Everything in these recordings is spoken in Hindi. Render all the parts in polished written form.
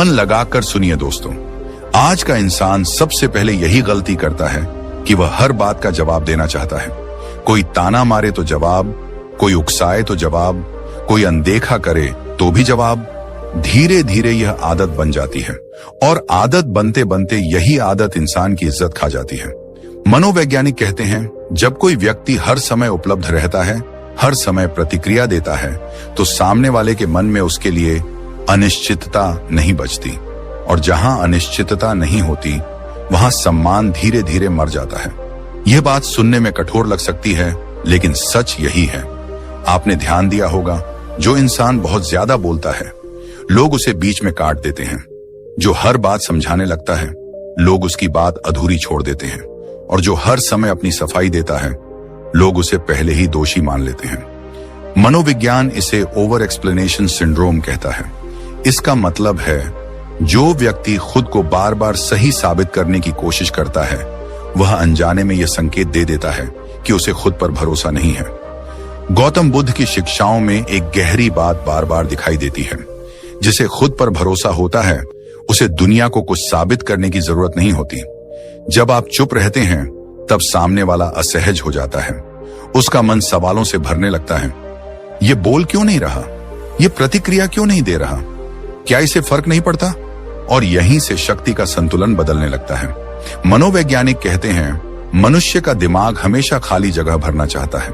मन लगाकर सुनिए दोस्तों, आज का इंसान सबसे पहले यही गलती करता है कि वह हर बात का जवाब देना चाहता है। कोई ताना मारे तो जवाब, कोई उकसाए तो जवाब, कोई अनदेखा करे तो भी जवाब। धीरे धीरे यह आदत बन जाती है और आदत बनते बनते यही आदत इंसान की इज्जत खा जाती है। मनोवैज्ञानिक कहते हैं, जब कोई व्यक्ति हर समय उपलब्ध रहता है, हर समय प्रतिक्रिया देता है, तो सामने वाले के मन में उसके लिए अनिश्चितता नहीं बचती, और जहां अनिश्चितता नहीं होती वहां सम्मान धीरे धीरे मर जाता है। यह बात सुनने में कठोर लग सकती है, लेकिन सच यही है। आपने ध्यान दिया होगा, जो इंसान बहुत ज्यादा बोलता है, लोग उसे बीच में काट देते हैं। जो हर बात समझाने लगता है, लोग उसकी बात अधूरी छोड़ देते हैं। और जो हर समय अपनी सफाई देता है, लोग उसे पहले ही दोषी मान लेते हैं। मनोविज्ञान इसे ओवर एक्सप्लेनेशन सिंड्रोम कहता है। इसका मतलब है, जो व्यक्ति खुद को बार बार सही साबित करने की कोशिश करता है, वह अनजाने में यह संकेत दे देता है कि उसे खुद पर भरोसा नहीं है। गौतम बुद्ध की शिक्षाओं में एक गहरी बात बार बार दिखाई देती है। जिसे खुद पर भरोसा होता है, उसे दुनिया को कुछ साबित करने की जरूरत नहीं होती। जब आप चुप रहते हैं, तब सामने वाला असहज हो जाता है। उसका मन सवालों से भरने लगता है। ये बोल क्यों नहीं रहा? ये प्रतिक्रिया क्यों नहीं दे रहा? क्या इसे फर्क नहीं पड़ता? और यहीं से शक्ति का संतुलन बदलने लगता है। मनोवैज्ञानिक कहते हैं, मनुष्य का दिमाग हमेशा खाली जगह भरना चाहता है।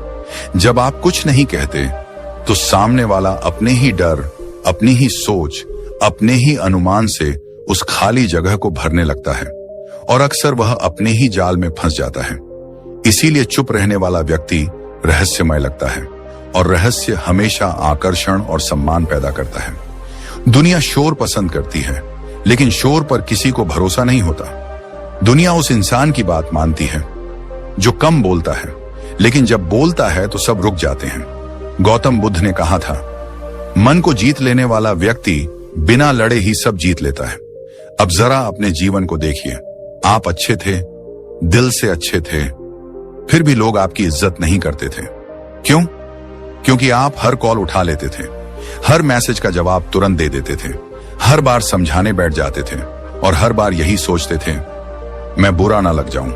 जब आप कुछ नहीं कहते, तो सामने वाला अपने ही डर, अपनी ही सोच, अपने ही अनुमान से उस खाली जगह को भरने लगता है, और अक्सर वह अपने ही जाल में फंस जाता है। इसीलिए चुप रहने वाला व्यक्ति रहस्यमय लगता है, और रहस्य हमेशा आकर्षण और सम्मान पैदा करता है। दुनिया शोर पसंद करती है, लेकिन शोर पर किसी को भरोसा नहीं होता। दुनिया उस इंसान की बात मानती है जो कम बोलता है, लेकिन जब बोलता है तो सब रुक जाते हैं। गौतम बुद्ध ने कहा था, मन को जीत लेने वाला व्यक्ति बिना लड़े ही सब जीत लेता है। अब जरा अपने जीवन को देखिए। आप अच्छे थे, दिल से अच्छे थे, फिर भी लोग आपकी इज्जत नहीं करते थे। क्यों? क्योंकि आप हर कॉल उठा लेते थे, हर मैसेज का जवाब तुरंत दे देते थे, हर बार समझाने बैठ जाते थे, और हर बार यही सोचते थे, मैं बुरा ना लग जाऊं।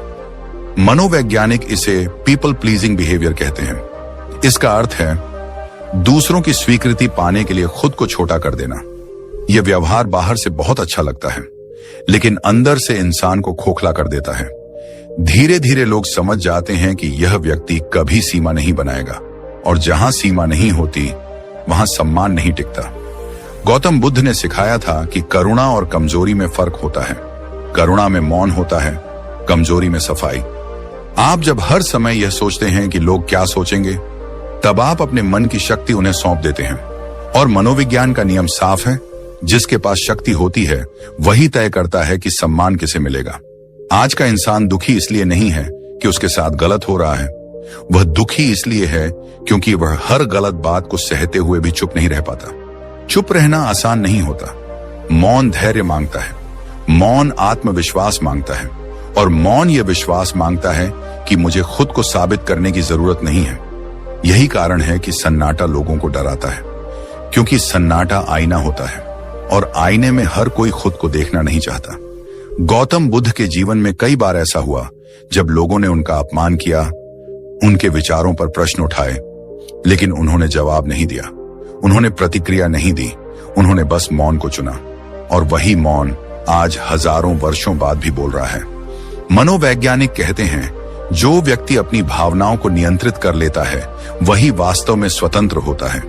मनोवैज्ञानिक इसे पीपल प्लीजिंग बिहेवियर कहते हैं। इसका अर्थ है दूसरों की स्वीकृति पाने के लिए खुद को छोटा कर देना। यह व्यवहार बाहर से बहुत अच्छा लगता है, लेकिन अंदर से इंसान को खोखला कर देता है। धीरे धीरे लोग समझ जाते हैं कि यह व्यक्ति कभी सीमा नहीं बनाएगा, और जहां सीमा नहीं होती वहां सम्मान नहीं टिकता। गौतम बुद्ध ने सिखाया था कि करुणा और कमजोरी में फर्क होता है। करुणा में मौन होता है, कमजोरी में सफाई। आप जब हर समय यह सोचते हैं कि लोग क्या सोचेंगे, तब आप अपने मन की शक्ति उन्हें सौंप देते हैं। और मनोविज्ञान का नियम साफ है, जिसके पास शक्ति होती है वही तय करता है कि सम्मान किसे मिलेगा। आज का इंसान दुखी इसलिए नहीं है कि उसके साथ गलत हो रहा है, वह दुखी इसलिए है क्योंकि वह हर गलत बात को सहते हुए भी चुप नहीं रह पाता। चुप रहना आसान नहीं होता। मौन धैर्य मांगता है, मौन आत्मविश्वास मांगता है, और मौन यह विश्वास मांगता है कि मुझे खुद को साबित करने की जरूरत नहीं है। यही कारण है कि सन्नाटा लोगों को डराता है, क्योंकि सन्नाटा आईना होता है, और आईने में हर कोई खुद को देखना नहीं चाहता। गौतम बुद्ध के जीवन में कई बार ऐसा हुआ जब लोगों ने उनका अपमान किया, उनके विचारों पर प्रश्न उठाए, लेकिन उन्होंने जवाब नहीं दिया, उन्होंने प्रतिक्रिया नहीं दी, उन्होंने बस मौन को चुना। और वही मौन आज हजारों वर्षों बाद भी बोल रहा है। मनोवैज्ञानिक कहते हैं, जो व्यक्ति अपनी भावनाओं को नियंत्रित कर लेता है, वही वास्तव में स्वतंत्र होता है,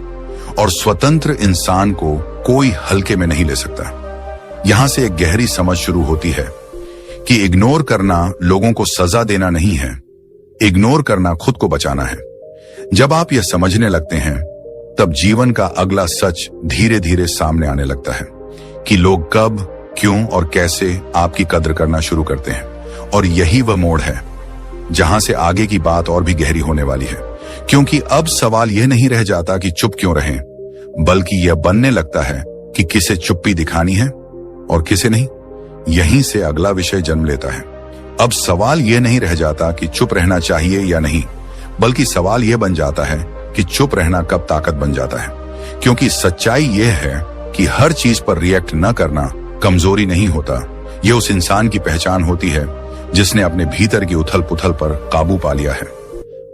और स्वतंत्र इंसान को कोई हल्के में नहीं ले सकता। यहां से एक गहरी समझ शुरू होती है कि इग्नोर करना लोगों को सजा देना नहीं है, इग्नोर करना खुद को बचाना है। जब आप यह समझने लगते हैं, तब जीवन का अगला सच धीरे धीरे सामने आने लगता है कि लोग कब, क्यों और कैसे आपकी कद्र करना शुरू करते हैं। और यही वह मोड़ है जहां से आगे की बात और भी गहरी होने वाली है, क्योंकि अब सवाल यह नहीं रह जाता कि चुप क्यों रहें, बल्कि यह बनने लगता है कि किसे चुप्पी दिखानी है और किसे नहीं। यहीं से अगला विषय जन्म लेता है। अब सवाल यह नहीं रह जाता कि चुप रहना चाहिए या नहीं, बल्कि सवाल यह बन जाता है कि चुप रहना कब ताकत बन जाता है। क्योंकि सच्चाई यह है कि हर चीज पर रिएक्ट न करना कमजोरी नहीं होता, ये उस इंसान की पहचान होती है जिसने अपने भीतर की उथल पुथल पर काबू पा लिया है।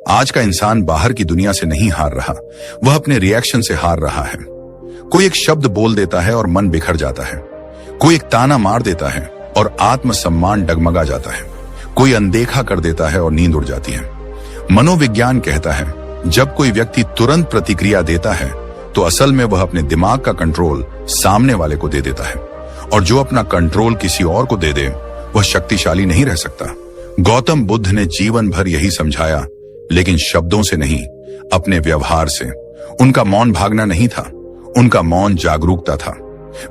आज का इंसान बाहर की दुनिया से नहीं हार रहा, वह अपने रिएक्शन से हार रहा है। कोई एक शब्द बोल देता है और मन बिखर जाता है। कोई एक ताना मार देता है और आत्मसम्मान डगमगा जाता है। कोई अनदेखा कर देता है और नींद उड़ जाती है। मनोविज्ञान कहता है, जब कोई व्यक्ति तुरंत प्रतिक्रिया देता है तो असल में वह अपने दिमाग का कंट्रोल सामने वाले को दे देता है, और जो अपना कंट्रोल किसी और को दे दे वह शक्तिशाली नहीं रह सकता। गौतम बुद्ध ने जीवन भर यही समझाया, लेकिन शब्दों से नहीं, अपने व्यवहार से। उनका मौन भागना नहीं था, उनका मौन जागरूकता था।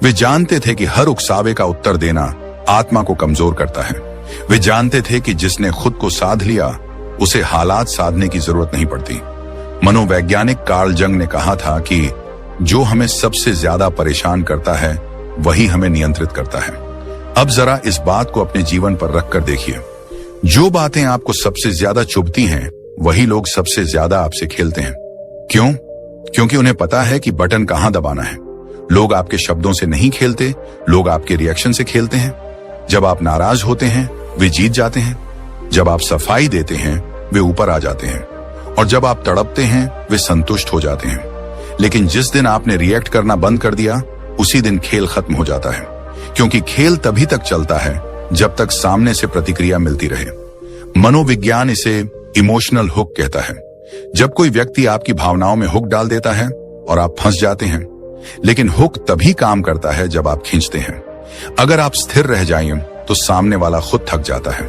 वे जानते थे कि हर उकसावे का उत्तर देना आत्मा को कमजोर करता है। वे जानते थे कि जिसने खुद को साध लिया उसे हालात साधने की जरूरत नहीं पड़ती। मनोवैज्ञानिक कार्ल जंग ने कहा था कि जो हमें सबसे ज्यादा परेशान करता है वही हमें नियंत्रित करता है। अब जरा इस बात को अपने जीवन पर रखकर देखिए। जो बातें आपको सबसे ज्यादा चुभती हैं, वही लोग सबसे ज्यादा आपसे खेलते हैं। क्यों? क्योंकि उन्हें पता है कि बटन कहां दबाना है। लोग आपके शब्दों से नहीं खेलते, लोग आपके रिएक्शन से खेलते हैं। जब आप नाराज होते हैं, वे जीत जाते हैं। जब आप सफाई देते हैं, वे ऊपर आ जाते हैं। और जब आप तड़पते हैं, वे संतुष्ट हो जाते हैं। लेकिन जिस दिन आपने रिएक्ट करना बंद कर दिया, उसी दिन खेल खत्म हो जाता है। क्योंकि खेल तभी तक चलता है जब तक सामने से प्रतिक्रिया मिलती रहे। मनोविज्ञान इसे इमोशनल हुक कहता है। जब कोई व्यक्ति आपकी भावनाओं में हुक डाल देता है और आप फंस जाते हैं। लेकिन हुक तभी काम करता है जब आप खींचते हैं। अगर आप स्थिर रह जाएं तो सामने वाला खुद थक जाता है।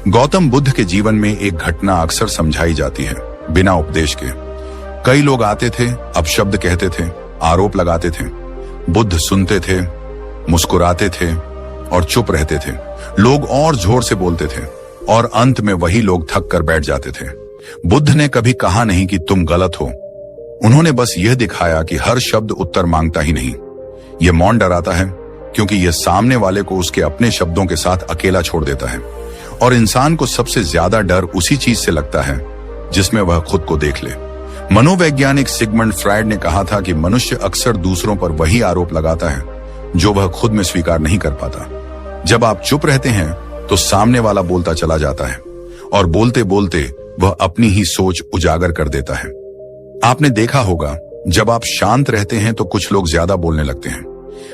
गौतम बुद्ध के जीवन में एक घटना अक्सर समझाई जाती है, बिना उपदेश के। कई लोग आते थे, अपशब्द कहते थे, आरोप लगाते थे। बुद्ध सुनते थे, मुस्कुराते थे और चुप रहते थे। लोग और जोर से बोलते थे और अंत में वही लोग थक कर बैठ जाते थे। बुद्ध ने कभी कहा नहीं कि तुम गलत हो। उन्होंने बस यह दिखाया कि हर शब्द उत्तर मांगता ही नहीं। यह मौन डराता है, क्योंकि यह सामने वाले को उसके अपने शब्दों के साथ अकेला छोड़ देता है। और इंसान को सबसे ज्यादा डर उसी चीज से लगता है जिसमें वह खुद को देख ले। मनोवैज्ञानिक सिगमंड फ्रायड ने कहा था कि मनुष्य अक्सर दूसरों पर वही आरोप लगाता है जो वह खुद में स्वीकार नहीं कर पाता। जब आप चुप रहते हैं तो सामने वाला बोलता चला जाता है, और बोलते बोलते वह अपनी ही सोच उजागर कर देता है। आपने देखा होगा, जब आप शांत रहते हैं तो कुछ लोग ज्यादा बोलने लगते हैं।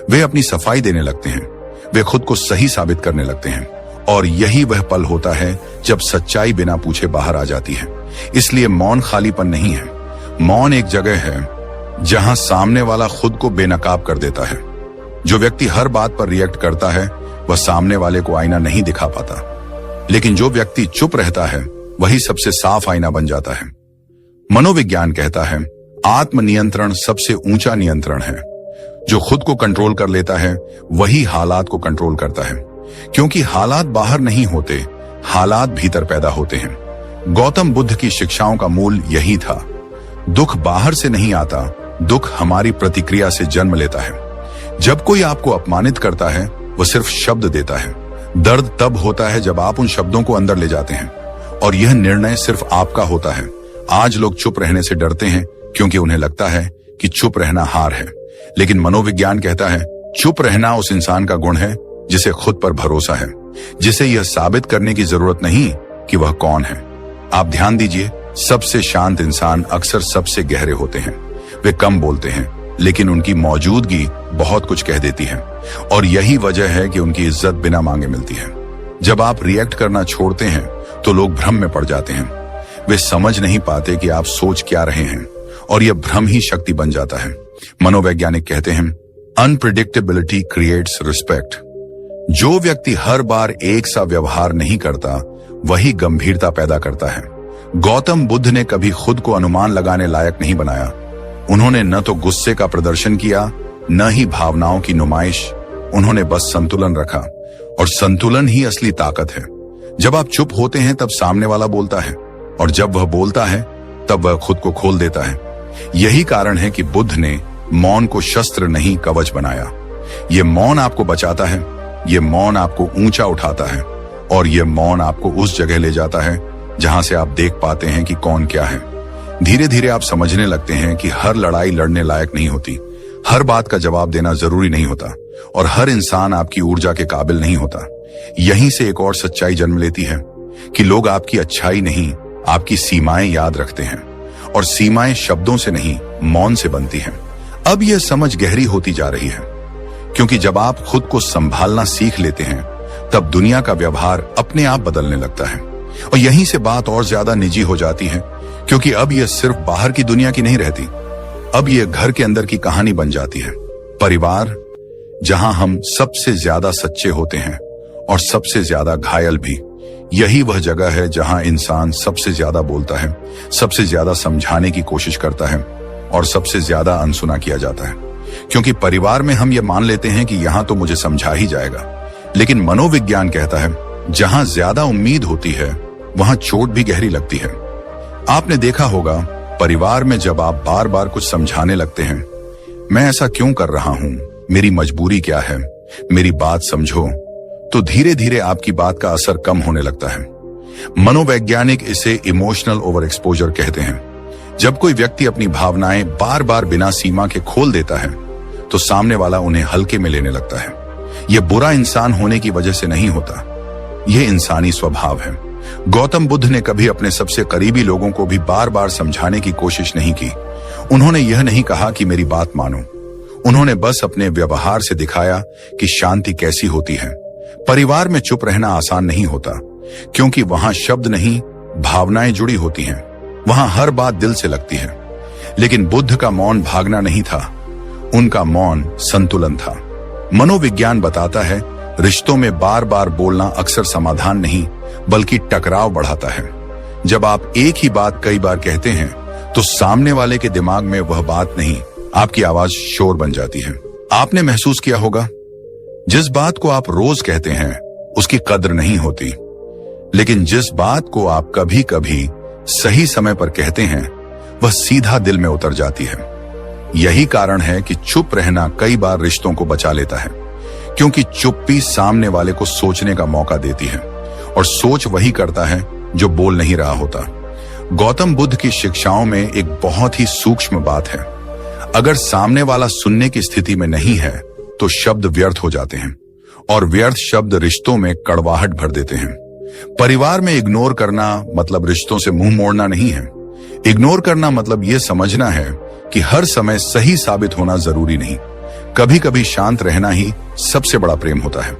वे अपनी सफाई देने लगते हैं, वे खुद को सही साबित करने लगते हैं। और यही वह पल होता है जब सच्चाई बिना पूछे बाहर आ जाती है। इसलिए मौन खालीपन नहीं है। मौन एक जगह है जहां सामने वाला खुद को बेनकाब कर देता है। जो व्यक्ति हर बात पर रिएक्ट करता है वह सामने वाले को आईना नहीं दिखा पाता, लेकिन जो व्यक्ति चुप रहता है वही सबसे साफ आईना बन जाता है। मनोविज्ञान कहता है, आत्मनियंत्रण सबसे ऊंचा नियंत्रण है। जो खुद को कंट्रोल कर लेता है वही हालात को कंट्रोल करता है, क्योंकि हालात बाहर नहीं होते, हालात भीतर पैदा होते हैं। गौतम बुद्ध की शिक्षाओं का मूल यही था। दुख बाहर से नहीं आता, दुख हमारी प्रतिक्रिया से जन्म लेता है। जब कोई आपको अपमानित करता है, वह सिर्फ शब्द देता है। दर्द तब होता है जब आप उन शब्दों को अंदर ले जाते हैं, और यह निर्णय सिर्फ आपका होता है। आज लोग चुप रहने से डरते हैं क्योंकि उन्हें लगता है कि चुप रहना हार है। लेकिन मनोविज्ञान कहता है, चुप रहना उस इंसान का गुण है जिसे खुद पर भरोसा है, जिसे यह साबित करने की जरूरत नहीं कि वह कौन है। आप ध्यान दीजिए, सबसे शांत इंसान अक्सर सबसे गहरे होते हैं। वे कम बोलते हैं, लेकिन उनकी मौजूदगी बहुत कुछ कह देती है, और यही वजह है कि उनकी इज्जत बिना मांगे मिलती है। जब आप रिएक्ट करना छोड़ते हैं तो लोग भ्रम में पड़ जाते हैं। वे समझ नहीं पाते कि आप सोच क्या रहे हैं, और यह भ्रम ही शक्ति बन जाता है। मनोवैज्ञानिक कहते हैं, अनप्रिडिक्टेबिलिटी क्रिएट्स रिस्पेक्ट। जो व्यक्ति हर बार एक सा व्यवहार नहीं करता, वही गंभीरता पैदा करता है। गौतम बुद्ध ने कभी खुद को अनुमान लगाने लायक नहीं बनाया। उन्होंने न तो गुस्से का प्रदर्शन किया, न ही भावनाओं की नुमाइश। उन्होंने बस संतुलन रखा, और संतुलन ही असली ताकत है। जब आप चुप होते हैं तब सामने वाला बोलता है, और जब वह बोलता है तब वह खुद को खोल देता है। यही कारण है कि बुद्ध ने मौन को शस्त्र नहीं कवच बनाया। ये मौन आपको बचाता है, ये मौन आपको ऊंचा उठाता है, और ये मौन आपको उस जगह ले जाता है जहां से आप देख पाते हैं कि कौन क्या है। धीरे धीरे आप समझने लगते हैं कि हर लड़ाई लड़ने लायक नहीं होती, हर बात का जवाब देना जरूरी नहीं होता और हर इंसान आपकी ऊर्जा के काबिल नहीं होता। यहीं से एक और सच्चाई जन्म लेती है कि लोग आपकी अच्छाई नहीं, आपकी सीमाएं याद रखते हैं, और सीमाएं शब्दों से नहीं, मौन से बनती हैं। अब यह समझ गहरी होती जा रही है, क्योंकि जब आप खुद को संभालना सीख लेते हैं तब दुनिया का व्यवहार अपने आप बदलने लगता है। और यहीं से बात और ज्यादा निजी हो जाती है, क्योंकि अब यह सिर्फ बाहर की दुनिया की नहीं रहती, अब यह घर के अंदर की कहानी बन जाती है। परिवार, जहां हम सबसे ज्यादा सच्चे होते हैं और सबसे ज्यादा घायल भी, यही वह जगह है जहां इंसान सबसे ज्यादा बोलता है, सबसे ज्यादा समझाने की कोशिश करता है और सबसे ज्यादा अनसुना किया जाता है। क्योंकि परिवार में हम ये मान लेते हैं कि यहां तो मुझे समझा ही जाएगा, लेकिन मनोविज्ञान कहता है जहां ज्यादा उम्मीद होती है वहां चोट भी गहरी लगती है। आपने देखा होगा, परिवार में जब आप बार बार कुछ समझाने लगते हैं, मैं ऐसा क्यों कर रहा हूं, मेरी मजबूरी क्या है, मेरी बात समझो, तो धीरे धीरे आपकी बात का असर कम होने लगता है। मनोवैज्ञानिक इसे इमोशनल ओवर एक्सपोजर कहते हैं। जब कोई व्यक्ति अपनी भावनाएं बार बार बिना सीमा के खोल देता है तो सामने वाला उन्हें हल्के में लेने लगता है। यह बुरा इंसान होने की वजह से नहीं होता, यह इंसानी स्वभाव है। गौतम बुद्ध ने कभी अपने सबसे करीबी लोगों को भी बार बार समझाने की कोशिश नहीं की। उन्होंने यह नहीं कहा कि मेरी बात मानो, उन्होंने बस अपने व्यवहार से दिखाया कि शांति कैसी होती है। परिवार में चुप रहना आसान नहीं होता, क्योंकि वहां शब्द नहीं, भावनाएं जुड़ी होती हैं। वहां हर बात दिल से लगती है। लेकिन बुद्ध का मौन भागना नहीं था, उनका मौन संतुलन था। मनोविज्ञान बताता है, रिश्तों में बार बार बोलना अक्सर समाधान नहीं बल्कि टकराव बढ़ाता है। जब आप एक ही बात कई बार कहते हैं तो सामने वाले के दिमाग में वह बात नहीं, आपकी आवाज शोर बन जाती है। आपने महसूस किया होगा, जिस बात को आप रोज कहते हैं उसकी कद्र नहीं होती, लेकिन जिस बात को आप कभी कभी सही समय पर कहते हैं वह सीधा दिल में उतर जाती है। यही कारण है कि चुप रहना कई बार रिश्तों को बचा लेता है, क्योंकि चुप्पी सामने वाले को सोचने का मौका देती है, और सोच वही करता है जो बोल नहीं रहा होता। गौतम बुद्ध की शिक्षाओं में एक बहुत ही सूक्ष्म बात है, अगर सामने वाला सुनने की स्थिति में नहीं है तो शब्द व्यर्थ हो जाते हैं, और व्यर्थ शब्द रिश्तों में कड़वाहट भर देते हैं। परिवार में इग्नोर करना मतलब रिश्तों से मुंह मोड़ना नहीं है। इग्नोर करना मतलब यह समझना है कि हर समय सही साबित होना जरूरी नहीं, कभी कभी शांत रहना ही सबसे बड़ा प्रेम होता है।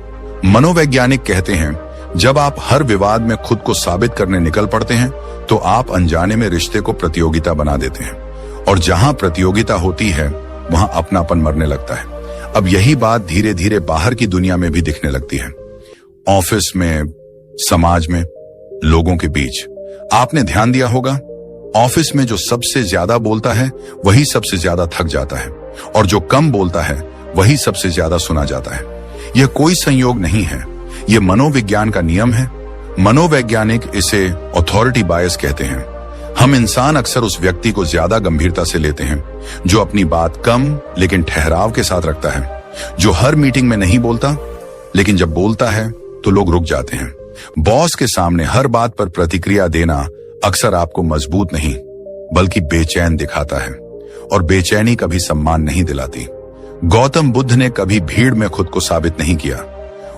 मनोवैज्ञानिक कहते हैं, जब आप हर विवाद में खुद को साबित करने निकल पड़ते हैं तो आप अनजाने में रिश्ते को प्रतियोगिता बना देते हैं, और जहां प्रतियोगिता होती है वहां अपनापन मरने लगता है। अब यही बात धीरे धीरे बाहर की दुनिया में भी दिखने लगती है, ऑफिस में, समाज में, लोगों के बीच। आपने ध्यान दिया होगा, ऑफिस में जो सबसे ज्यादा बोलता है वही सबसे ज्यादा थक जाता है, और जो कम बोलता है वही सबसे ज्यादा सुना जाता है। यह कोई संयोग नहीं है, यह मनोविज्ञान का नियम है। मनोवैज्ञानिक इसे अथॉरिटी बायस कहते हैं। हम इंसान अक्सर उस व्यक्ति को ज्यादा गंभीरता से लेते हैं जो अपनी बात कम लेकिन ठहराव के साथ रखता है, जो हर मीटिंग में नहीं बोलता लेकिन जब बोलता है तो लोग रुक जाते हैं। बॉस के सामने हर बात पर प्रतिक्रिया देना अक्सर आपको मजबूत नहीं बल्कि बेचैन दिखाता है, और बेचैनी कभी सम्मान नहीं दिलाती। गौतम बुद्ध ने कभी भीड़ में खुद को साबित नहीं किया।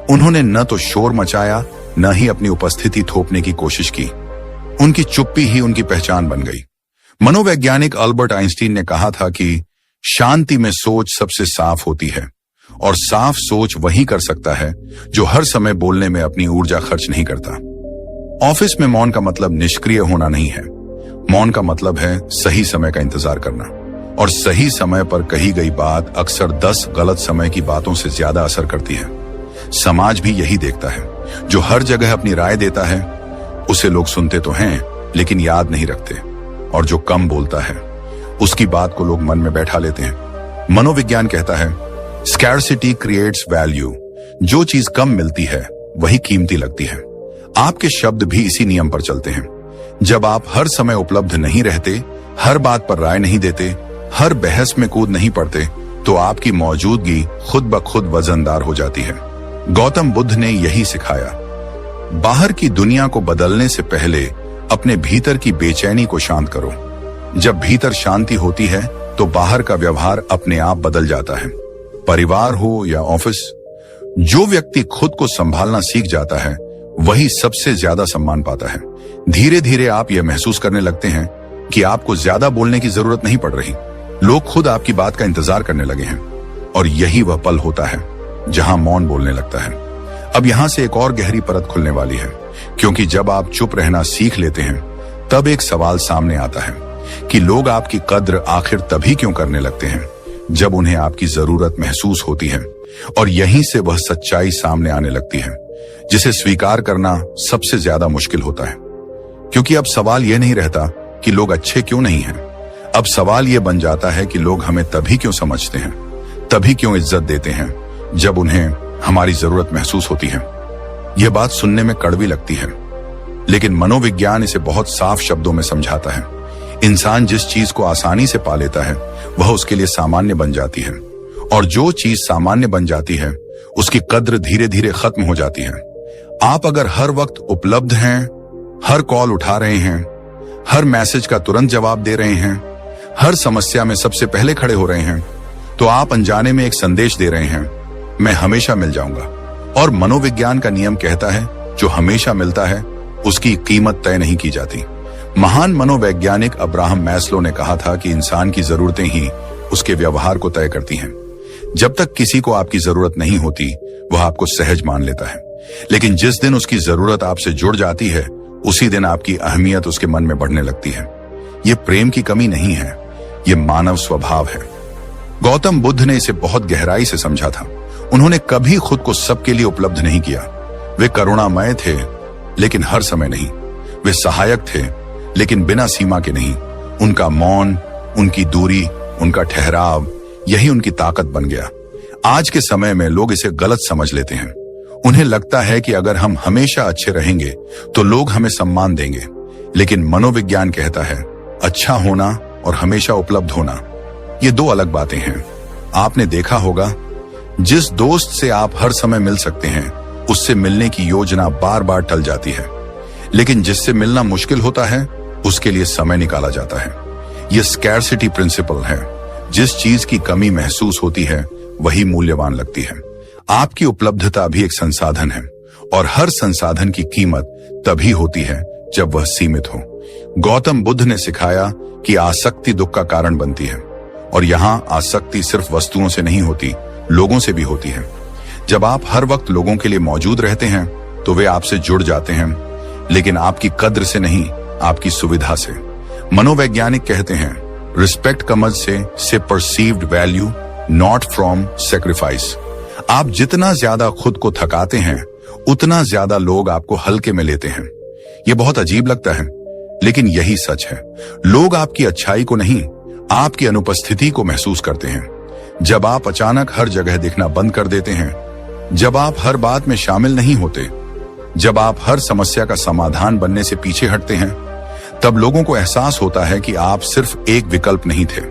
उन्होंने न तो शोर मचाया, न ही अपनी उपस्थिति थोपने की कोशिश की। उनकी चुप्पी ही उनकी पहचान बन गई। मनोवैज्ञानिक अल्बर्ट आइंस्टीन ने कहा था कि शांति में सोच सबसे साफ होती है, और साफ सोच वही कर सकता है जो हर समय बोलने में अपनी ऊर्जा खर्च नहीं करता। ऑफिस में मौन का मतलब निष्क्रिय होना नहीं है, मौन का मतलब है सही समय का इंतजार करना, और सही समय पर कही गई बात अक्सर 10 गलत समय की बातों से ज्यादा असर करती है। समाज भी यही देखता है, जो हर जगह अपनी राय देता है उसे लोग सुनते तो हैं लेकिन याद नहीं रखते, और जो कम बोलता है उसकी बात को लोग मन में बैठा लेते हैं। मनोविज्ञान कहता है, स्कैर्सिटी क्रिएट्स वैल्यू। जो चीज कम मिलती है वही कीमती लगती है। आपके शब्द भी इसी नियम पर चलते हैं। जब आप हर समय उपलब्ध नहीं रहते, हर बात पर राय नहीं देते, हर बहस में कूद नहीं पड़ते, तो आपकी मौजूदगी खुद ब खुद वजनदार हो जाती है। गौतम बुद्ध ने यही सिखाया। बाहर की दुनिया को बदलने से पहले अपने भीतर की बेचैनी को शांत करो। जब भीतर शांति होती है तो तो बाहर का व्यवहार अपने आप बदल जाता है। परिवार हो या ऑफिस, जो व्यक्ति खुद को संभालना सीख जाता है वही सबसे ज्यादा सम्मान पाता है। धीरे धीरे आप यह महसूस करने लगते हैं कि आपको ज्यादा बोलने की जरूरत नहीं पड़ रही। लोग खुद आपकी बात का इंतजार करने लगे हैं और यही वह पल होता है जहां मौन बोलने लगता है। अब यहां से एक और गहरी परत खुलने वाली है, क्योंकि जब आप चुप रहना सीख लेते हैं तब एक सवाल सामने आता है कि लोग आपकी कद्र आखिर तभी क्यों करने लगते हैं जब उन्हें आपकी जरूरत महसूस होती है। और यहीं से वह सच्चाई सामने आने लगती है जिसे स्वीकार करना सबसे ज्यादा मुश्किल होता है। क्योंकि अब सवाल यह नहीं रहता कि लोग अच्छे क्यों नहीं हैं, अब सवाल यह बन जाता है कि लोग हमें तभी क्यों समझते हैं, तभी क्यों इज्जत देते हैं जब उन्हें हमारी जरूरत महसूस होती है। यह बात सुनने में कड़वी लगती है, लेकिन मनोविज्ञान इसे बहुत साफ शब्दों में समझाता है। इंसान जिस चीज को आसानी से पा लेता है वह उसके लिए सामान्य बन जाती है, और जो चीज सामान्य बन जाती है उसकी कद्र धीरे धीरे खत्म हो जाती है। आप अगर हर वक्त उपलब्ध हैं, हर कॉल उठा रहे हैं, हर मैसेज का तुरंत जवाब दे रहे हैं, हर समस्या में सबसे पहले खड़े हो रहे हैं, तो आप अनजाने में एक संदेश दे रहे हैं, मैं हमेशा मिल जाऊंगा। और मनोविज्ञान का नियम कहता है जो हमेशा मिलता है उसकी कीमत तय नहीं की जाती। महान मनोवैज्ञानिक अब्राहम मैस्लो ने कहा था कि इंसान की जरूरतें ही उसके व्यवहार को तय करती हैं। जब तक किसी को आपकी जरूरत नहीं होती वह आपको सहज मान लेता है, लेकिन जिस दिन उसकी जरूरत आपसे जुड़ जाती है उसी दिन आपकी अहमियत उसके मन में बढ़ने लगती है। यह प्रेम की कमी नहीं है, यह मानव स्वभाव है। गौतम बुद्ध ने इसे बहुत गहराई से समझा था। उन्होंने कभी खुद को सबके लिए उपलब्ध नहीं किया। वे करुणामय थे लेकिन हर समय नहीं। वे सहायक थे लेकिन बिना सीमा के नहीं। उनका मौन, उनकी दूरी, उनका ठहराव, यही उनकी ताकत बन गया। आज के समय में लोग इसे गलत समझ लेते हैं। उन्हें लगता है कि अगर हम हमेशा अच्छे रहेंगे तो लोग हमें सम्मान देंगे, लेकिन मनोविज्ञान कहता है अच्छा होना और हमेशा उपलब्ध होना ये दो अलग बातें हैं। आपने देखा होगा जिस दोस्त से आप हर समय मिल सकते हैं उससे मिलने की योजना बार बार टल जाती है, लेकिन जिससे मिलना मुश्किल होता है उसके लिए समय निकाला जाता है। यह स्कैरसिटी प्रिंसिपल है। जिस चीज की कमी महसूस होती है वही मूल्यवान लगती है। आपकी उपलब्धता भी एक संसाधन है और हर संसाधन की कीमत तभी होती है जब वह सीमित हो। गौतम बुद्ध ने सिखाया कि आसक्ति दुख का कारण बनती है, और यहाँ आसक्ति सिर्फ वस्तुओं से नहीं होती, लोगों से भी होती है। जब आप हर वक्त लोगों के लिए मौजूद रहते हैं तो वे आपसे जुड़ जाते हैं, लेकिन आपकी कद्र से नहीं, आपकी सुविधा से। मनोवैज्ञानिक कहते हैं रिस्पेक्ट कमज से perceived value, not from sacrifice. आप जितना ज्यादा खुद को थकाते हैं उतना ज्यादा लोग आपको हल्के में लेते हैं। यह बहुत अजीब लगता है, लेकिन यही सच है। लोग आपकी अच्छाई को नहीं, आपकी अनुपस्थिति को महसूस करते हैं। जब आप अचानक हर जगह दिखना बंद कर देते हैं, जब आप हर बात में शामिल नहीं होते, जब आप हर समस्या का समाधान बनने से पीछे हटते हैं, तब लोगों को एहसास होता है कि आप सिर्फ एक विकल्प नहीं थे।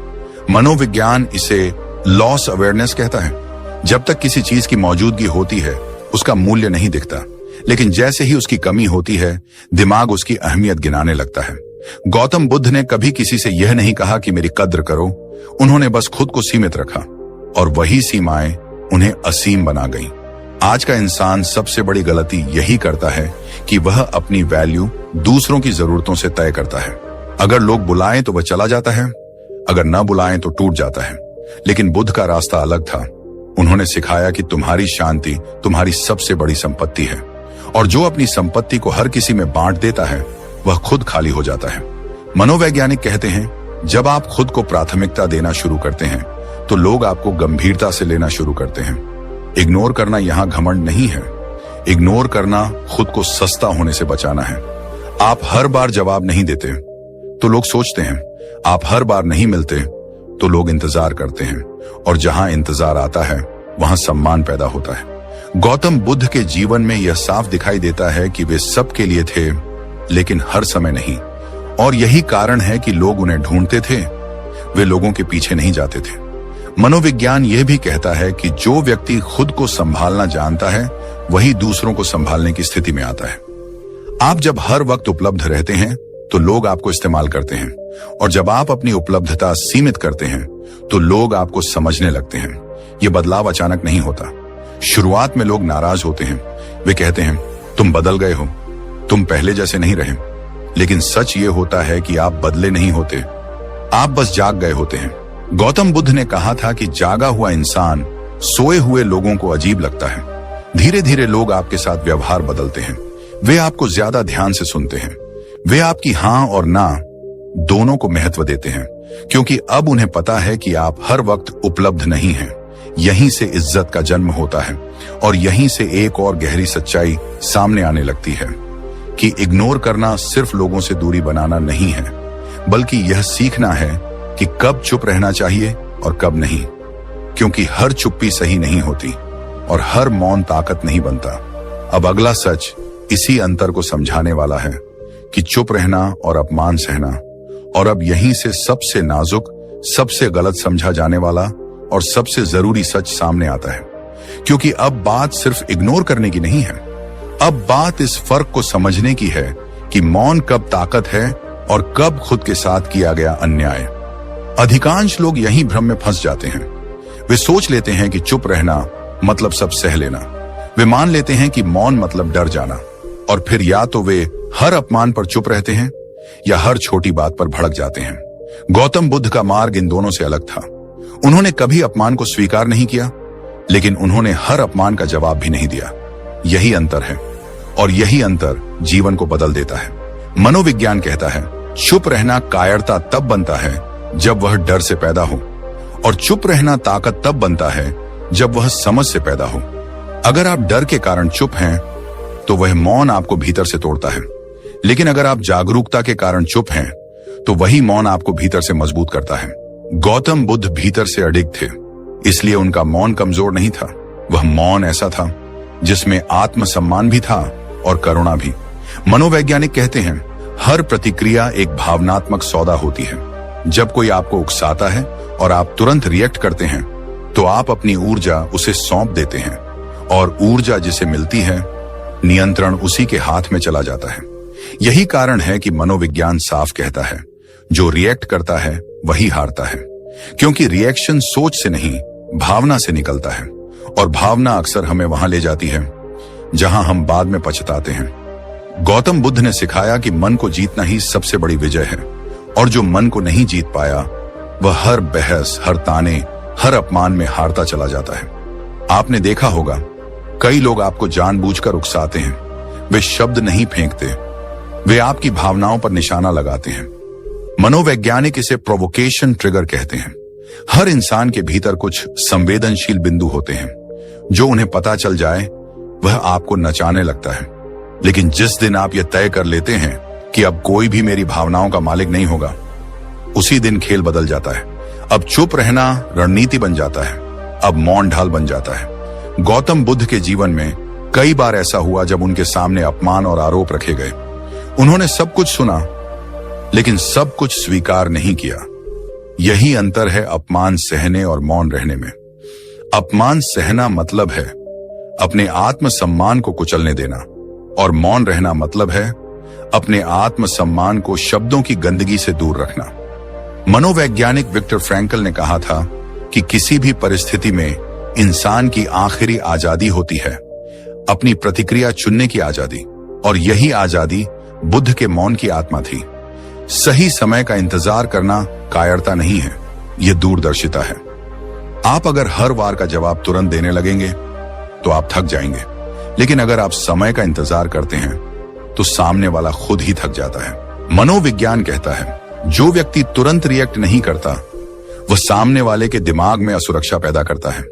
मनोविज्ञान इसे लॉस अवेयरनेस कहता है। जब तक किसी चीज की मौजूदगी होती है उसका मूल्य नहीं दिखता, लेकिन जैसे ही उसकी कमी होती है दिमाग उसकी अहमियत गिनाने लगता है। गौतम बुद्ध ने कभी किसी से यह नहीं कहा कि मेरी कद्र करो। उन्होंने बस खुद को सीमित रखा और वही सीमाएं उन्हें असीम बना गईं। आज का इंसान सबसे बड़ी गलती यही करता है कि वह अपनी वैल्यू दूसरों की जरूरतों से तय करता है। अगर लोग बुलाएं तो वह चला जाता है, अगर न बुलाएं तो टूट जाता है। लेकिन बुद्ध का रास्ता अलग था। उन्होंने सिखाया कि तुम्हारी शांति तुम्हारी सबसे बड़ी संपत्ति है, और जो अपनी संपत्ति को हर किसी में बांट देता है वह खुद खाली हो जाता है। मनोवैज्ञानिक कहते हैं जब आप खुद को प्राथमिकता देना शुरू करते हैं तो लोग आपको गंभीरता से लेना शुरू करते हैं। इग्नोर करना यहाँ घमंड नहीं है। इग्नोर करना खुद को सस्ता होने से बचाना है। आप हर बार जवाब नहीं देते तो लोग सोचते हैं, आप हर बार नहीं मिलते तो लोग इंतजार करते हैं, और जहां इंतजार आता है वहां सम्मान पैदा होता है। गौतम बुद्ध के जीवन में यह साफ दिखाई देता है कि वे सबके लिए थे, लेकिन हर समय नहीं, और यही कारण है कि लोग उन्हें ढूंढते थे, वे लोगों के पीछे नहीं जाते थे। मनोविज्ञान यह भी कहता है कि जो व्यक्ति खुद को संभालना जानता है वही दूसरों को संभालने की स्थिति में आता है। आप जब हर वक्त उपलब्ध रहते हैं तो लोग आपको इस्तेमाल करते हैं, और जब आप अपनी उपलब्धता सीमित करते हैं तो लोग आपको समझने लगते हैं। ये बदलाव अचानक नहीं होता। शुरुआत में लोग नाराज होते हैं। वे कहते हैं, तुम बदल गए हो, तुम पहले जैसे नहीं रहे। लेकिन सच ये होता है कि आप बदले नहीं होते, आप बस जाग गए होते हैं। गौतम बुद्ध ने कहा था कि जागा हुआ इंसान सोए हुए लोगों को अजीब लगता है। धीरे धीरे लोग आपके साथ व्यवहार बदलते हैं। वे आपको ज्यादा ध्यान से सुनते हैं। वे आपकी हां और ना दोनों को महत्व देते हैं, क्योंकि अब उन्हें पता है कि आप हर वक्त उपलब्ध नहीं हैं। यहीं से इज्जत का जन्म होता है और यहीं से एक और गहरी सच्चाई सामने आने लगती है कि इग्नोर करना सिर्फ लोगों से दूरी बनाना नहीं है, बल्कि यह सीखना है कि कब चुप रहना चाहिए और कब नहीं। क्योंकि हर चुप्पी सही नहीं होती और हर मौन ताकत नहीं बनता। अब अगला सच इसी अंतर को समझाने वाला है कि चुप रहना और अपमान सहना। और अब यहीं से सबसे नाजुक, सबसे गलत समझा जाने वाला और सबसे जरूरी सच सामने आता है। क्योंकि अब बात सिर्फ इग्नोर करने की नहीं है, अब बात इस फर्क को समझने की है कि मौन कब ताकत है और कब खुद के साथ किया गया अन्याय। अधिकांश लोग यही भ्रम में फंस जाते हैं। वे सोच लेते हैं कि चुप रहना मतलब सब सह लेना। वे मान लेते हैं कि मौन मतलब डर जाना, और फिर या तो वे हर अपमान पर चुप रहते हैं या हर छोटी बात पर भड़क जाते हैं। गौतम बुद्ध का मार्ग इन दोनों से अलग था। उन्होंने कभी अपमान को स्वीकार नहीं किया, लेकिन उन्होंने हर अपमान का जवाब भी नहीं दिया। यही अंतर है, और यही अंतर जीवन को बदल देता है। मनोविज्ञान कहता है, चुप रहना कायरता तब बनता है जब वह डर से पैदा हो, और चुप रहना ताकत तब बनता है जब वह समझ से पैदा हो। अगर आप डर के कारण चुप हैं, तो वह मौन आपको भीतर से तोड़ता है। लेकिन अगर आप जागरूकता के कारण चुप हैं, तो वही मौन आपको भीतर से मजबूत करता है। गौतम बुद्ध भीतर से अडिग थे, इसलिए उनका मौन कमजोर नहीं था। वह मौन ऐसा था जिसमें आत्मसम्मान भी था और करुणा भी। मनोवैज्ञानिक कहते हैं, हर प्रतिक्रिया एक भावनात्मक सौदा होती है। जब कोई आपको उकसाता है और आप तुरंत रिएक्ट करते हैं, तो आप अपनी ऊर्जा उसे सौंप देते हैं, और ऊर्जा जिसे मिलती है, नियंत्रण उसी के हाथ में चला जाता है। यही कारण है कि मनोविज्ञान साफ कहता है, जो रिएक्ट करता है वही हारता है। क्योंकि रिएक्शन सोच से नहीं, भावना से निकलता है, और भावना अक्सर हमें वहां ले जाती है जहां हम बाद में पछताते हैं। गौतम बुद्ध ने सिखाया कि मन को जीतना ही सबसे बड़ी विजय है, और जो मन को नहीं जीत पाया, वह हर बहस, हर ताने, हर अपमान में हारता चला जाता है। आपने देखा होगा, कई लोग आपको जानबूझकर उकसाते हैं। वे शब्द नहीं फेंकते, वे आपकी भावनाओं पर निशाना लगाते हैं। मनोवैज्ञानिक इसे प्रोवोकेशन ट्रिगर कहते हैं। हर इंसान के भीतर कुछ संवेदनशील बिंदु होते हैं, जो उन्हें पता चल जाए वह आपको नचाने लगता है। लेकिन जिस दिन आप यह तय कर लेते हैं कि अब कोई भी मेरी भावनाओं का मालिक नहीं होगा, उसी दिन खेल बदल जाता है। अब चुप रहना रणनीति बन जाता है, अब मौन ढाल बन जाता है। गौतम बुद्ध के जीवन में कई बार ऐसा हुआ जब उनके सामने अपमान और आरोप रखे गए। उन्होंने सब कुछ सुना, लेकिन सब कुछ स्वीकार नहीं किया। यही अंतर है अपमान सहने और मौन रहने में। अपमान सहना मतलब है अपने आत्मसम्मान को कुचलने देना, और मौन रहना मतलब है अपने आत्मसम्मान को शब्दों की गंदगी से दूर रखना। मनोवैज्ञानिक विक्टर फ्रैंकल ने कहा था कि किसी भी परिस्थिति में इंसान की आखिरी आजादी होती है अपनी प्रतिक्रिया चुनने की आजादी, और यही आजादी बुद्ध के मौन की आत्मा थी। सही समय का इंतजार करना कायरता नहीं है, यह दूरदर्शिता है। आप अगर हर वार का जवाब तुरंत देने लगेंगे तो आप थक जाएंगे, लेकिन अगर आप समय का इंतजार करते हैं तो सामने वाला खुद ही थक जाता है। मनोविज्ञान कहता है, जो व्यक्ति तुरंत रिएक्ट नहीं करता, वह सामने वाले के दिमाग में असुरक्षा पैदा करता है।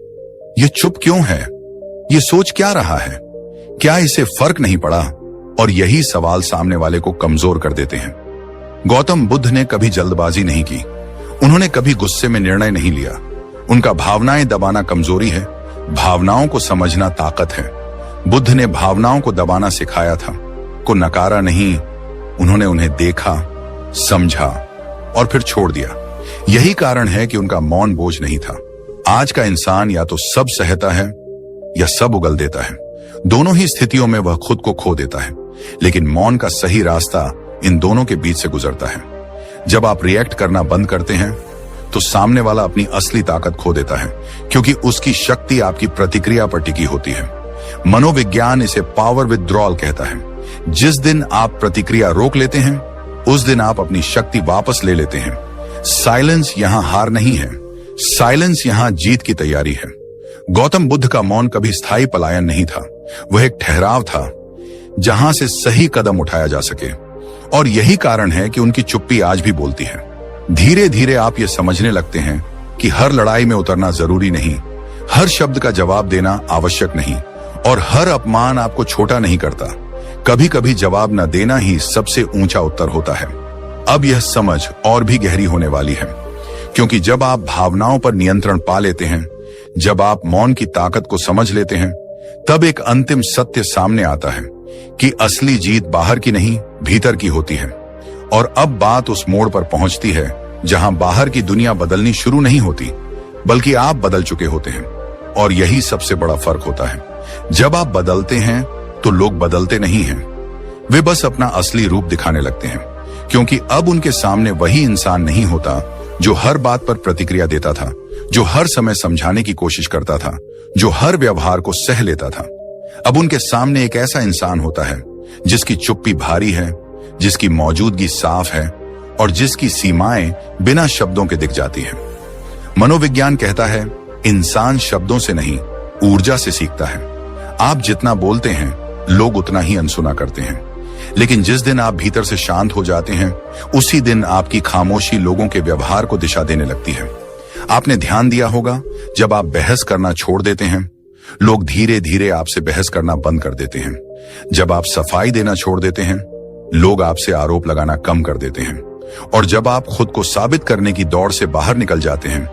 यह चुप क्यों है? यह सोच क्या रहा है? क्या इसे फर्क नहीं पड़ा? और यही सवाल सामने वाले को कमजोर कर देते हैं। गौतम बुद्ध ने कभी जल्दबाजी नहीं की, उन्होंने कभी गुस्से में निर्णय नहीं लिया। उनका भावनाएं दबाना कमजोरी है, भावनाओं को समझना ताकत है। बुद्ध ने भावनाओं को दबाना सिखाया था, को नकारा नहीं। उन्होंने उन्हें देखा, समझा और फिर छोड़ दिया। यही कारण है कि उनका मौन बोझ नहीं था। आज का इंसान या तो सब सहता है या सब उगल देता है। दोनों ही स्थितियों में वह खुद को खो देता है, लेकिन मौन का सही रास्ता इन दोनों के बीच से गुजरता है। जब आप रिएक्ट करना बंद करते हैं, तो सामने वाला अपनी असली ताकत खो देता है, क्योंकि उसकी शक्ति आपकी प्रतिक्रिया पर टिकी होती है। मनोविज्ञान इसे पावर विथड्रॉल कहता है। जिस दिन आप प्रतिक्रिया रोक लेते हैं, उस दिन आप अपनी शक्ति वापस ले लेते हैं। साइलेंस यहां हार नहीं है, साइलेंस यहां जीत की तैयारी है। गौतम बुद्ध का मौन कभी स्थायी पलायन नहीं था, वह एक ठहराव था जहां से सही कदम उठाया जा सके। और यही कारण है कि उनकी चुप्पी आज भी बोलती है। धीरे धीरे आप ये समझने लगते हैं कि हर लड़ाई में उतरना जरूरी नहीं, हर शब्द का जवाब देना आवश्यक नहीं, और हर अपमान आपको छोटा नहीं करता। कभी कभी जवाब न देना ही सबसे ऊंचा उत्तर होता है। अब यह समझ और भी गहरी होने वाली है, क्योंकि जब आप भावनाओं पर नियंत्रण पा लेते हैं, जब आप मौन की ताकत को समझ लेते हैं, तब एक अंतिम सत्य सामने आता है कि असली जीत बाहर की नहीं, भीतर की होती है। और अब बात उस मोड़ पर पहुंचती है जहां बाहर की दुनिया बदलनी शुरू नहीं होती, बल्कि आप बदल चुके होते हैं। और यही सबसे बड़ा फर्क होता है। जब आप बदलते हैं तो लोग बदलते नहीं हैं, वे बस अपना असली रूप दिखाने लगते हैं, क्योंकि अब उनके सामने वही इंसान नहीं होता जो हर बात पर प्रतिक्रिया देता था, जो हर समय समझाने की कोशिश करता था, जो हर व्यवहार को सह लेता था। अब उनके सामने एक ऐसा इंसान होता है जिसकी चुप्पी भारी है, जिसकी मौजूदगी साफ है, और जिसकी सीमाएं बिना शब्दों के दिख जाती हैं। मनोविज्ञान कहता है, इंसान शब्दों से नहीं, ऊर्जा से सीखता है। आप जितना बोलते हैं, लोग उतना ही अनसुना करते हैं। लेकिन जिस दिन आप भीतर से शांत हो जाते हैं, उसी दिन आपकी खामोशी लोगों के व्यवहार को दिशा देने लगती है। आपने ध्यान दिया होगा, जब आप बहस करना छोड़ देते हैं, लोग धीरे धीरे आपसे बहस करना बंद कर देते हैं। जब आप सफाई देना छोड़ देते हैं, लोग आपसे आरोप लगाना कम कर देते हैं। और जब आप खुद को साबित करने की दौड़ से बाहर निकल जाते हैं,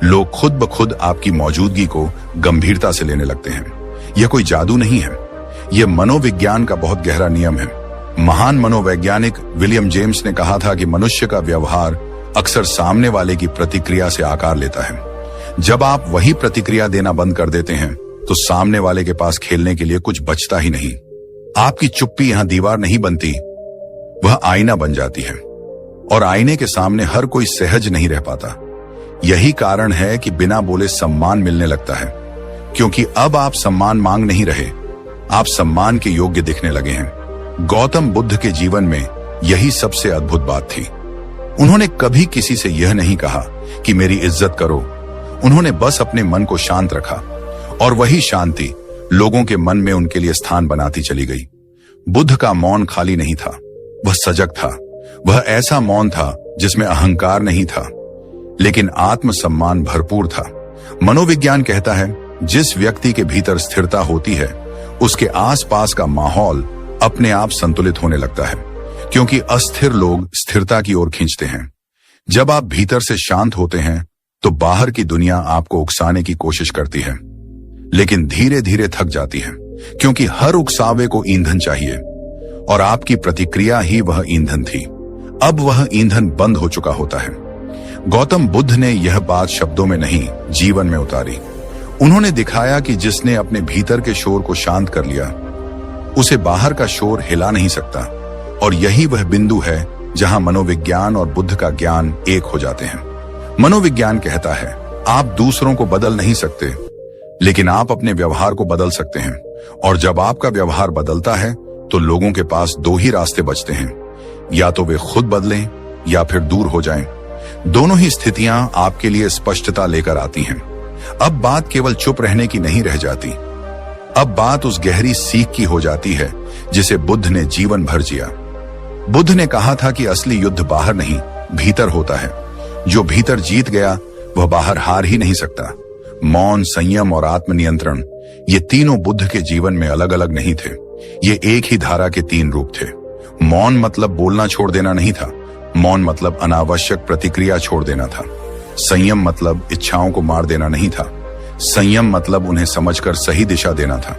लोग खुद ब खुद आपकी मौजूदगी को गंभीरता से लेने लगते हैं। यह कोई जादू नहीं है, यह मनोविज्ञान का बहुत गहरा नियम है। महान मनोवैज्ञानिक विलियम जेम्स ने कहा था कि मनुष्य का व्यवहार अक्सर सामने वाले की प्रतिक्रिया से आकार लेता है। जब आप वही प्रतिक्रिया देना बंद कर देते हैं, तो सामने वाले के पास खेलने के लिए कुछ बचता ही नहीं। आपकी चुप्पी यहां दीवार नहीं बनती, वह आईना बन जाती है। और आईने के सामने हर कोई सहज नहीं रह पाता। यही कारण है कि बिना बोले सम्मान मिलने लगता है, क्योंकि अब आप सम्मान मांग नहीं रहे, आप सम्मान के योग्य दिखने लगे हैं। गौतम बुद्ध के जीवन में यही सबसे अद्भुत बात थी। उन्होंने कभी किसी से यह नहीं कहा कि मेरी इज्जत करो। उन्होंने बस अपने मन को शांत रखा, और वही शांति लोगों के मन में उनके लिए स्थान बनाती चली गई। बुद्ध का मौन खाली नहीं था, वह सजग था। वह ऐसा मौन था जिसमें अहंकार नहीं था, लेकिन आत्मसम्मान भरपूर था। मनोविज्ञान कहता है, जिस व्यक्ति के भीतर स्थिरता होती है, उसके आसपास का माहौल अपने आप संतुलित होने लगता है, क्योंकि अस्थिर लोग स्थिरता की ओर खींचते हैं। जब आप भीतर से शांत होते हैं, तो बाहर की दुनिया आपको उकसाने की कोशिश करती है, लेकिन धीरे धीरे थक जाती है, क्योंकि हर उकसावे को ईंधन चाहिए, और आपकी प्रतिक्रिया ही वह ईंधन थी। अब वह ईंधन बंद हो चुका होता है। गौतम बुद्ध ने यह बात शब्दों में नहीं, जीवन में उतारी। उन्होंने दिखाया कि जिसने अपने भीतर के शोर को शांत कर लिया, उसे बाहर का शोर हिला नहीं सकता। और यही वह बिंदु है जहां मनोविज्ञान और बुद्ध का ज्ञान एक हो जाते हैं। मनोविज्ञान कहता है, आप दूसरों को बदल नहीं सकते, लेकिन आप अपने व्यवहार को बदल सकते हैं। और जब आपका व्यवहार बदलता है, तो लोगों के पास दो ही रास्ते बचते हैं, या तो वे खुद बदलें या फिर दूर हो जाएं। दोनों ही स्थितियां आपके लिए स्पष्टता लेकर आती हैं। अब बात केवल चुप रहने की नहीं रह जाती, अब बात उस गहरी सीख की हो जाती है जिसे बुद्ध ने जीवन भर जिया। बुद्ध ने कहा था कि असली युद्ध बाहर नहीं, भीतर होता है। जो भीतर जीत गया, वह बाहर हार ही नहीं सकता। मौन, संयम और आत्मनियंत्रण, ये तीनों बुद्ध के जीवन में अलग अलग नहीं थे, ये एक ही धारा के तीन रूप थे। मौन मतलब बोलना छोड़ देना नहीं था, मौन मतलब अनावश्यक प्रतिक्रिया छोड़ देना था। संयम मतलब इच्छाओं को मार देना नहीं था, संयम मतलब उन्हें समझकर सही दिशा देना था।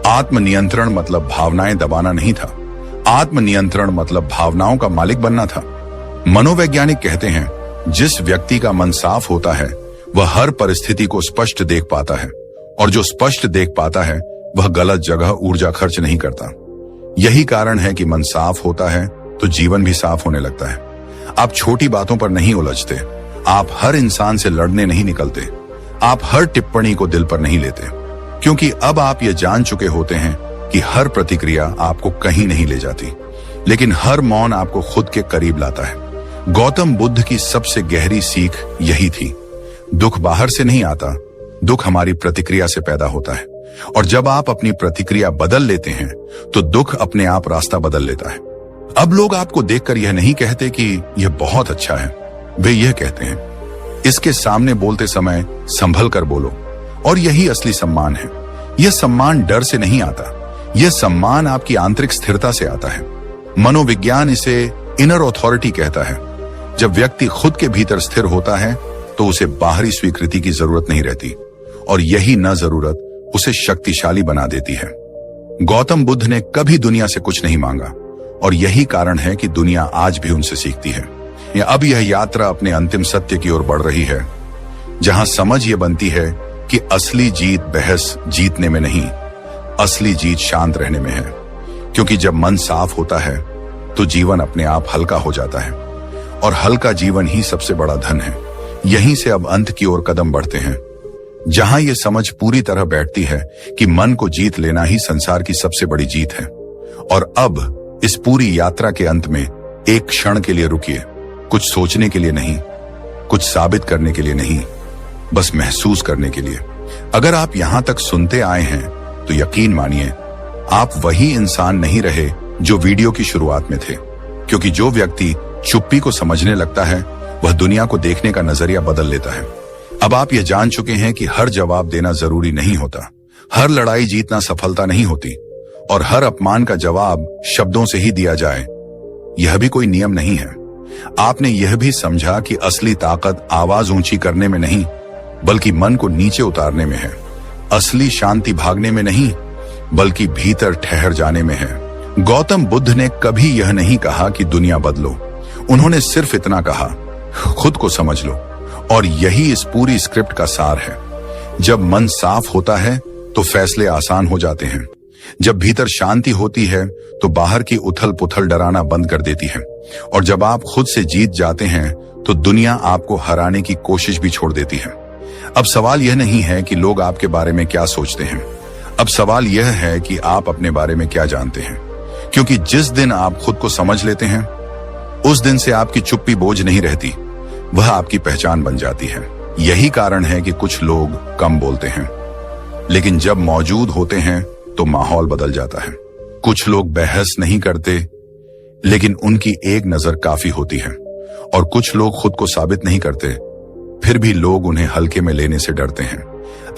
आत्मनियंत्रण मतलब भावनाएं दबाना नहीं था, आत्मनियंत्रण मतलब भावनाओं का मालिक बनना था। मनोवैज्ञानिक कहते हैं, जिस व्यक्ति का मन साफ होता है, वह हर परिस्थिति को स्पष्ट देख पाता है, और जो स्पष्ट देख पाता है, वह गलत जगह ऊर्जा खर्च नहीं करता। यही कारण है कि मन साफ होता है तो जीवन भी साफ होने लगता है। आप छोटी बातों पर नहीं उलझते, आप हर इंसान से लड़ने नहीं निकलते, आप हर टिप्पणी को दिल पर नहीं लेते, क्योंकि अब आप ये जान चुके होते हैं कि हर प्रतिक्रिया आपको कहीं नहीं ले जाती, लेकिन हर मौन आपको खुद के करीब लाता है। गौतम बुद्ध की सबसे गहरी सीख यही थी, दुख बाहर से नहीं आता, दुख हमारी प्रतिक्रिया से पैदा होता है, और जब आप अपनी प्रतिक्रिया बदल लेते हैं तो दुख अपने आप रास्ता बदल लेता है। अब लोग आपको देखकर यह नहीं कहते कि यह बहुत अच्छा है, वे यह कहते हैं इसके सामने बोलते समय संभल कर बोलो, और यही असली सम्मान है। यह सम्मान डर से नहीं आता, यह सम्मान आपकी आंतरिक स्थिरता से आता है। मनोविज्ञान इसे इनर ऑथोरिटी कहता है। जब व्यक्ति खुद के भीतर स्थिर होता है तो उसे बाहरी स्वीकृति की जरूरत नहीं रहती, और यही न जरूरत उसे शक्तिशाली बना देती है। गौतम बुद्ध ने कभी दुनिया से कुछ नहीं मांगा, और यही कारण है कि दुनिया आज भी उनसे सीखती है। अब यह यात्रा अपने अंतिम सत्य की ओर बढ़ रही है, जहां समझ यह बनती है कि असली जीत बहस जीतने में नहीं, असली जीत शांत रहने में है। क्योंकि जब मन साफ होता है तो जीवन अपने आप हल्का हो जाता है, और हल्का जीवन ही सबसे बड़ा धन है। यहीं से अब अंत की ओर कदम बढ़ते हैं, जहां यह समझ पूरी तरह बैठती है कि मन को जीत लेना ही संसार की सबसे बड़ी जीत है। और अब इस पूरी यात्रा के अंत में एक क्षण के लिए रुकिए, कुछ सोचने के लिए नहीं, कुछ साबित करने के लिए नहीं, बस महसूस करने के लिए। अगर आप यहां तक सुनते आए हैं तो यकीन मानिए आप वही इंसान नहीं रहे जो वीडियो की शुरुआत में थे, क्योंकि जो व्यक्ति चुप्पी को समझने लगता है वह दुनिया को देखने का नजरिया बदल लेता है। अब आप यह जान चुके हैं कि हर जवाब देना जरूरी नहीं होता, हर लड़ाई जीतना सफलता नहीं होती, और हर अपमान का जवाब शब्दों से ही दिया जाए यह भी कोई नियम नहीं है। आपने यह भी समझा कि असली ताकत आवाज ऊंची करने में नहीं, बल्कि मन को नीचे उतारने में है। असली शांति भागने में नहीं, बल्कि भीतर ठहर जाने में है। गौतम बुद्ध ने कभी यह नहीं कहा कि दुनिया बदलो, उन्होंने सिर्फ इतना कहा, खुद को समझ लो। और यही इस पूरी स्क्रिप्ट का सार है। जब मन साफ होता है तो फैसले आसान हो जाते हैं। जब भीतर शांति होती है तो बाहर की उथल पुथल डराना बंद कर देती है, और जब आप खुद से जीत जाते हैं तो दुनिया आपको हराने की कोशिश भी छोड़ देती है। अब सवाल यह नहीं है कि लोग आपके बारे में क्या सोचते हैं, अब सवाल यह है कि आप अपने बारे में क्या जानते हैं। क्योंकि जिस दिन आप खुद को समझ लेते हैं उस दिन से आपकी चुप्पी बोझ नहीं रहती, वह आपकी पहचान बन जाती है। यही कारण है कि कुछ लोग कम बोलते हैं, लेकिन जब मौजूद होते हैं तो माहौल बदल जाता है। कुछ लोग बहस नहीं करते, लेकिन उनकी एक नजर काफी होती है, और कुछ लोग खुद को साबित नहीं करते, फिर भी लोग उन्हें हल्के में लेने से डरते हैं।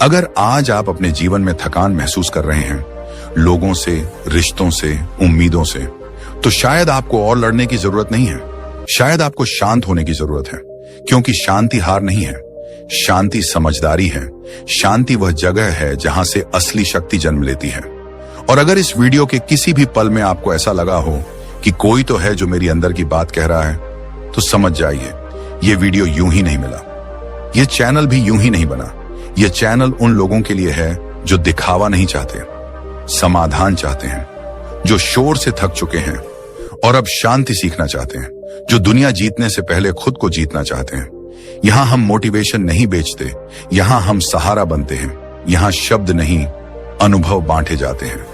अगर आज आप अपने जीवन में थकान महसूस कर रहे हैं, लोगों से, रिश्तों से, उम्मीदों से, तो शायद आपको और लड़ने की जरूरत नहीं है, शायद आपको शांत होने की जरूरत है। क्योंकि शांति हार नहीं है, शांति समझदारी है। शांति वह जगह है जहां से असली शक्ति जन्म लेती है। और अगर इस वीडियो के किसी भी पल में आपको ऐसा लगा हो कि कोई तो है जो मेरी अंदर की बात कह रहा है, तो समझ जाइए ये वीडियो यूं ही नहीं मिला, ये चैनल भी यूं ही नहीं बना। ये चैनल उन लोगों के लिए है जो दिखावा नहीं चाहते, समाधान चाहते हैं, जो शोर से थक चुके हैं और अब शांति सीखना चाहते हैं, जो दुनिया जीतने से पहले खुद को जीतना चाहते हैं। यहां हम मोटिवेशन नहीं बेचते, यहां हम सहारा बनते हैं। यहां शब्द नहीं, अनुभव बांटे जाते हैं।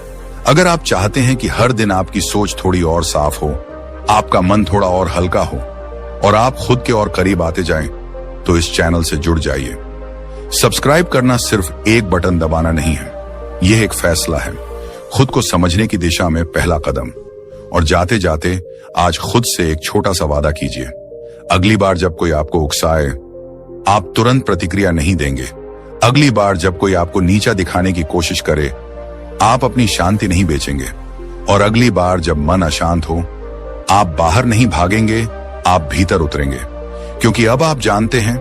अगर आप चाहते हैं कि हर दिन आपकी सोच थोड़ी और साफ हो, आपका मन थोड़ा और हल्का हो, और आप खुद के और करीब आते जाएं, तो इस चैनल से जुड़ जाइए। सब्सक्राइब करना सिर्फ एक बटन दबाना नहीं है, यह एक फैसला है, खुद को समझने की दिशा में पहला कदम। और जाते जाते आज खुद से एक छोटा सा वादा कीजिए, अगली बार जब कोई आपको उकसाए, आप तुरंत प्रतिक्रिया नहीं देंगे। अगली बार जब कोई आपको नीचा दिखाने की कोशिश करे, आप अपनी शांति नहीं बेचेंगे। और अगली बार जब मन अशांत हो, आप बाहर नहीं भागेंगे, आप भीतर उतरेंगे। क्योंकि अब आप जानते हैं,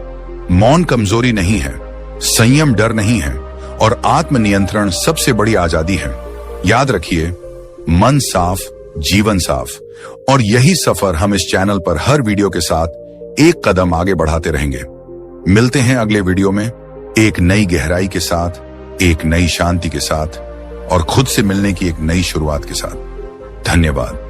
मौन कमजोरी नहीं है, संयम डर नहीं है, और आत्मनियंत्रण सबसे बड़ी आजादी है। याद रखिए, मन साफ, जीवन साफ। और यही सफर हम इस चैनल पर हर वीडियो के साथ एक कदम आगे बढ़ाते रहेंगे। मिलते हैं अगले वीडियो में, एक नई गहराई के साथ, एक नई शांति के साथ, और खुद से मिलने की एक नई शुरुआत के साथ। धन्यवाद।